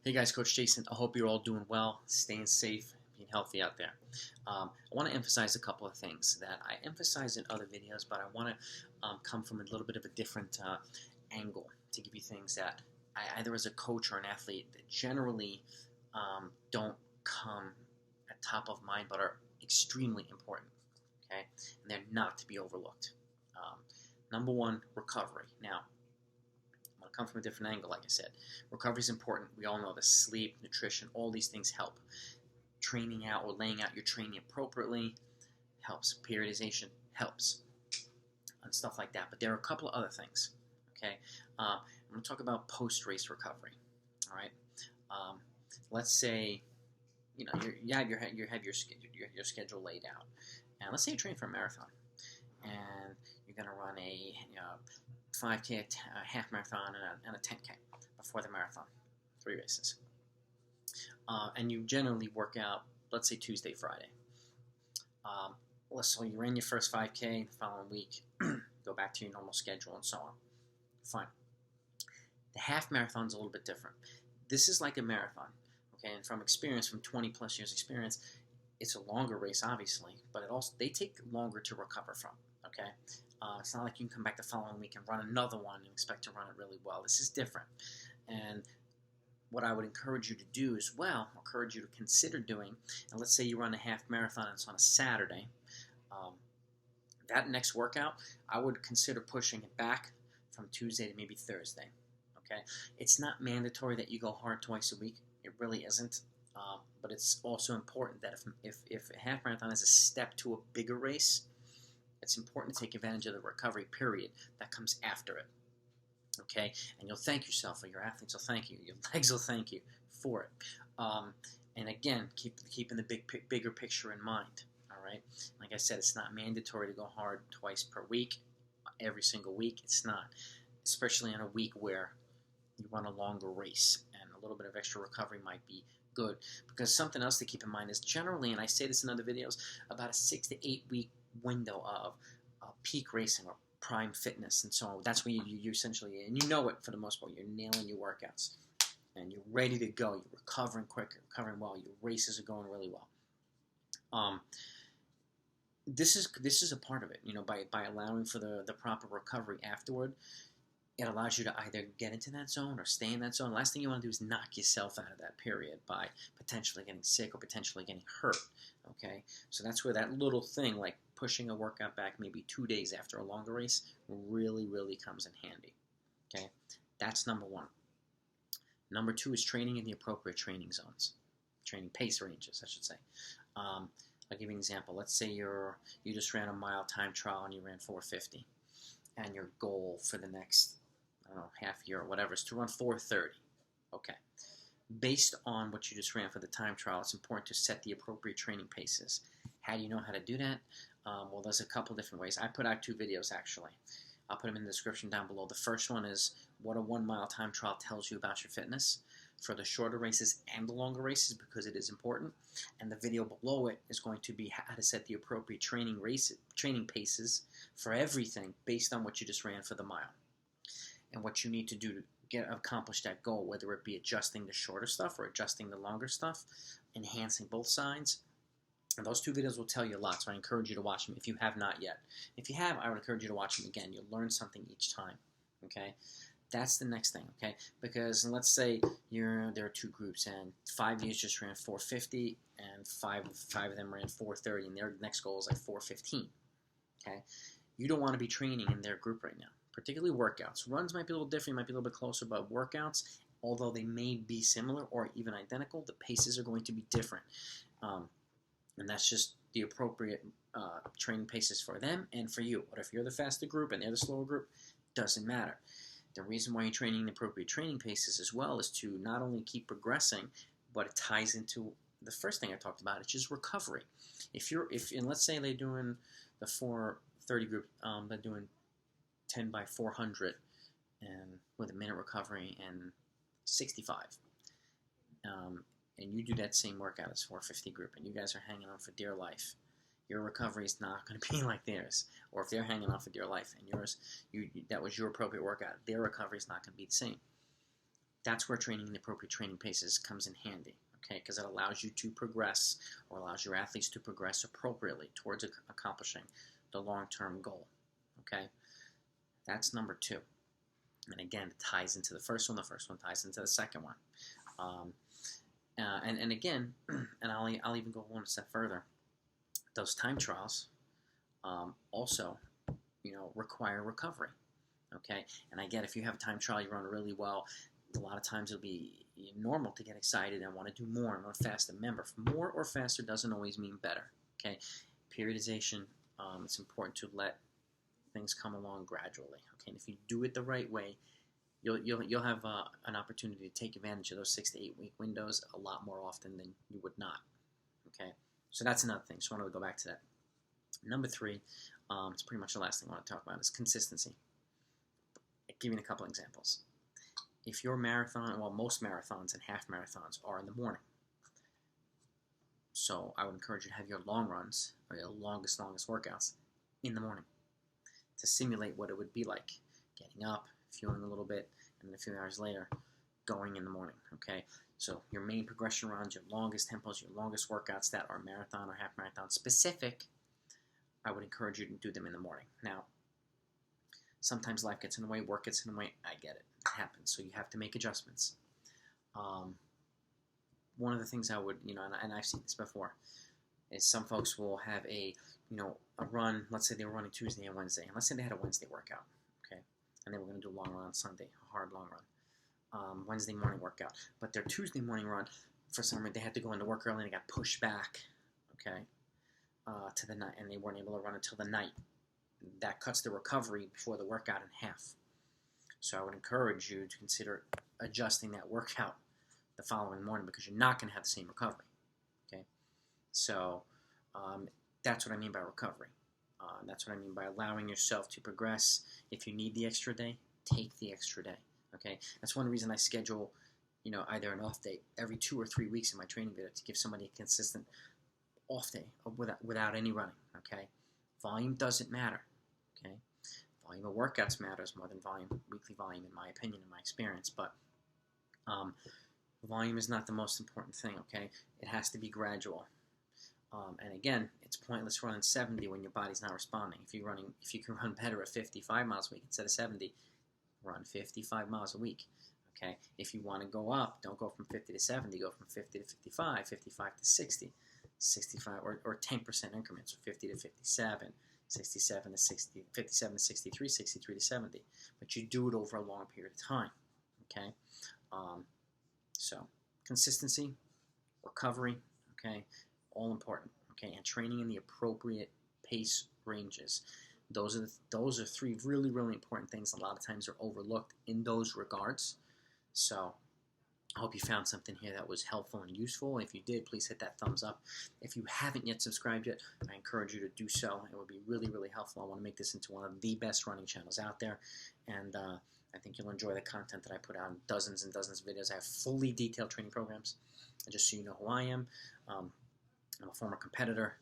Hey guys, Coach Jason. I hope you're all doing well, staying safe, being healthy out there. I want to emphasize a couple of things that I emphasize in other videos, but I want to come from a little bit of a different angle to give you things that I either as a coach or an athlete that generally don't come at top of mind, but are extremely important. Okay, and they're not to be overlooked. Number one, recovery. Now, come from a different angle, like I said. Recovery is important. We all know this. Sleep, nutrition, all these things help. Training out or laying out your training appropriately helps. Periodization helps. And stuff like that. But there are a couple of other things. Okay? I'm going to talk about post-race recovery. All right? Let's say, you have your schedule laid out. And let's say you train for a marathon. And you're going to run a 5K, a half marathon, and a 10K before the marathon. 3 races. And you generally work out, let's say Tuesday, Friday. So you ran your first 5K, the following week, go back to your normal schedule and so on. Fine. The half marathon is a little bit different. This is like a marathon, okay? And from experience, from 20 plus years experience, it's a longer race, obviously, but they take longer to recover from, okay? It's not like you can come back the following week and run another one and expect to run it really well. This is different. And what I would encourage you to do as well, encourage you to consider doing, and let's say you run a half marathon and it's on a Saturday, that next workout, I would consider pushing it back from Tuesday to maybe Thursday, okay? It's not mandatory that you go hard twice a week. It really isn't. But it's also important that if a half marathon is a step to a bigger race, it's important to take advantage of the recovery period that comes after it, okay? And you'll thank yourself, or your athletes will thank you, your legs will thank you for it. And again, keeping the bigger picture in mind, all right? Like I said, it's not mandatory to go hard twice per week, every single week. It's not, especially in a week where you run a longer race, and a little bit of extra recovery might be good. Because something else to keep in mind is generally, and I say this in other videos, about a 6 to 8 week window of peak racing or prime fitness and so on. That's when you essentially, and you know it for the most part, you're nailing your workouts and you're ready to go. You're recovering quicker, recovering well. Your races are going really well. This is a part of it. By allowing for the proper recovery afterward, it allows you to either get into that zone or stay in that zone. Last thing you want to do is knock yourself out of that period by potentially getting sick or potentially getting hurt, okay? So that's where that little thing, like pushing a workout back maybe 2 days after a longer race, really, really comes in handy, okay? That's number one. Number two is training in the appropriate training zones, training pace ranges, I should say. I'll give you an example. Let's say you just ran a mile time trial and you ran 4:50, and your goal for the next, half year or whatever is to run 4:30. Okay. Based on what you just ran for the time trial, it's important to set the appropriate training paces. How do you know how to do that? Well, there's a couple different ways. I put out 2 videos, actually. I'll put them in the description down below. The first one is what a 1 mile time trial tells you about your fitness for the shorter races and the longer races, because it is important. And the video below it is going to be how to set the appropriate training paces for everything based on what you just ran for the mile and what you need to do to accomplish that goal, whether it be adjusting the shorter stuff or adjusting the longer stuff, enhancing both sides. And those 2 videos will tell you a lot, so I encourage you to watch them if you have not yet. If you have, I would encourage you to watch them again. You'll learn something each time, okay? That's the next thing, okay? Because let's say there are 2 groups, and 5 of you just ran 4:50, and five of them ran 4:30, and their next goal is like 4:15, okay? You don't want to be training in their group right now, particularly workouts. Runs might be a little different, might be a little bit closer, but workouts, although they may be similar or even identical, the paces are going to be different. And that's just the appropriate training paces for them and for you. But if you're the faster group and they're the slower group, doesn't matter. The reason why you're training the appropriate training paces as well is to not only keep progressing, but it ties into the first thing I talked about, which is recovery. And let's say they're doing the 4:30 group, they're doing 10 by 400 and with a minute recovery and 65. And you do that same workout as 4:50 group, and you guys are hanging on for dear life. Your recovery is not going to be like theirs. Or if they're hanging on for dear life and that was your appropriate workout, their recovery is not going to be the same. That's where training the appropriate training paces comes in handy, okay? Because it allows you to progress, or allows your athletes to progress appropriately towards accomplishing the long-term goal, okay? That's number 2. And again, it ties into the first one. The first one ties into the second one. And again, and I'll even go one step further. Those time trials also, require recovery, okay? And I get if you have a time trial, you run really well, a lot of times it'll be normal to get excited and want to do more and run faster. Remember, more or faster doesn't always mean better, okay? Periodization, it's important to let things come along gradually, okay? And if you do it the right way, you'll have an opportunity to take advantage of those 6 to 8 week windows a lot more often than you would not, okay? So that's another thing. So I wanted to go back to that. Number 3, it's pretty much the last thing I want to talk about, is consistency. I'll give you a couple examples. If your marathon, well, most marathons and half marathons are in the morning. So I would encourage you to have your long runs, or your longest workouts, in the morning to simulate what it would be like getting up, fueling a little bit, and then a few hours later, going in the morning, okay? So your main progression runs, your longest tempos, your longest workouts that are marathon or half marathon specific, I would encourage you to do them in the morning. Now, sometimes life gets in the way, work gets in the way. I get it. It happens. So you have to make adjustments. One of the things I would, and I've seen this before, is some folks will have a run. Let's say they were running Tuesday and Wednesday. And let's say they had a Wednesday workout, okay? And they were going to do a long run on Sunday, a hard long run. Wednesday morning workout. But their Tuesday morning run, for some reason, they had to go into work early and it got pushed back, okay, to the night. And they weren't able to run until the night. That cuts the recovery before the workout in half. So I would encourage you to consider adjusting that workout the following morning, because you're not going to have the same recovery. Okay, so that's what I mean by recovery. That's what I mean by allowing yourself to progress. If you need the extra day, take the extra day. Okay, that's one reason I schedule, either an off day every 2 or 3 weeks in my training video to give somebody a consistent off day without any running. Okay, volume doesn't matter. Okay, volume of workouts matters more than weekly volume, in my opinion, in my experience. But volume is not the most important thing. Okay, it has to be gradual. And again, it's pointless running 70 when your body's not responding. If you can run better at 55 miles a week instead of 70, run 55 miles a week. Okay, if you want to go up, don't go from 50 to 70. Go from 50 to 55, 55 to 60, 65, or 10% increments, or 50 to 57. 67 to 60, 57 to 63, 63 to 70. But you do it over a long period of time. Okay? So, consistency, recovery, okay, all important. Okay, and training in the appropriate pace ranges. Those are 3 really, really important things. A lot of times are overlooked in those regards. So, I hope you found something here that was helpful and useful. If you did, please hit that thumbs up. If you haven't yet subscribed yet, I encourage you to do so. It would be really, really helpful. I want to make this into one of the best running channels out there. And I think you'll enjoy the content that I put out in dozens and dozens of videos. I have fully detailed training programs. And just so you know who I am, I'm a former competitor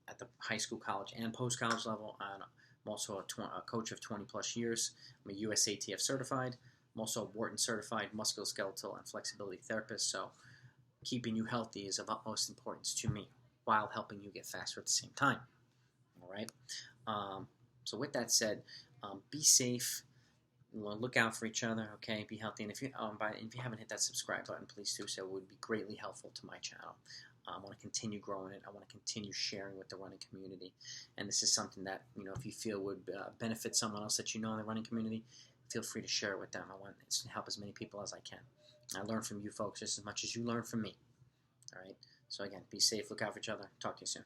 at the high school, college, and post-college level. I'm also a coach of 20 plus years. I'm a USATF certified. I'm also a Wharton certified musculoskeletal and flexibility therapist, so keeping you healthy is of utmost importance to me while helping you get faster at the same time. All right? So with that said, be safe. Look out for each other, okay? Be healthy. And if you haven't hit that subscribe button, please do so. It would be greatly helpful to my channel. I want to continue growing it. I want to continue sharing with the running community. And this is something that, if you feel would benefit someone else that you know in the running community, feel free to share it with them. I want to help as many people as I can. I learn from you folks just as much as you learn from me. All right? So again, be safe. Look out for each other. Talk to you soon.